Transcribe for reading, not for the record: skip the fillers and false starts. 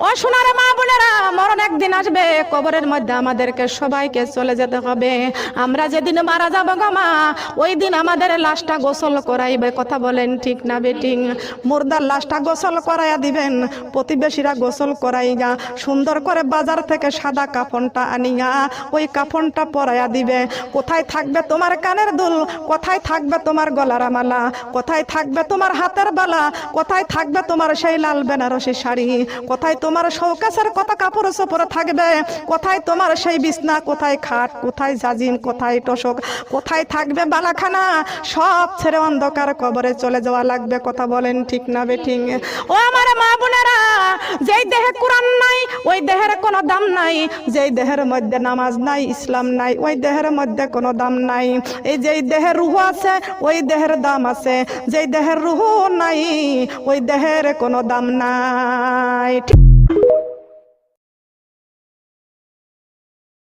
ও সোনার মা বোনেরা, মরণ একদিন আসবে, কবরের মধ্যে আমাদেরকে সবাইকে চলে যেতে হবে। আমরা যেদিন মারা যাবো গো মা, ওই দিন আমাদের লাশটা গোসল করাইবে। কথা বলেন ঠিক না বেটিং? মুর্দার লাশটা গোসল করাইয়া দিবেন, প্রতিবেশীরা গোসল করাইয়া সুন্দর করে বাজার থেকে সাদা কাফনটা আনিয়া ওই কাফনটা পরাইয়া দিবে। কোথায় থাকবে তোমার কানের দুল, কোথায় থাকবে তোমার গলার মালা, কোথায় থাকবে তোমার হাতের বালা, কোথায় থাকবে তোমার সেই লাল বেনারসি শাড়ি, কোথায় তোমার শৌকেসের কত কাপড় চোপড় থাকবে, কোথায় তোমার সেই বিছনা, কোথায় খাট, কোথায় জাজিম, কোথায় তোশক, কোথায় থাকবে বালাখানা? সব ছেড়ে অন্ধকার কবরে চলে যাওয়া লাগবে। কথা বলেন ঠিক না বেঠিং? ও আমার মা বোনেরা, যেই দেহে কোরআন নাই ওই দেহের কোনো দাম নাই, যেই দেহের মধ্যে নামাজ নাই, ইসলাম নাই, ওই দেহের মধ্যে কোনো দাম নাই। এই যেই দেহের রূহ আছে ওই দেহের দাম আছে, যেই দেহের রূহ নাই ওই দেহের কোনো দাম নাই।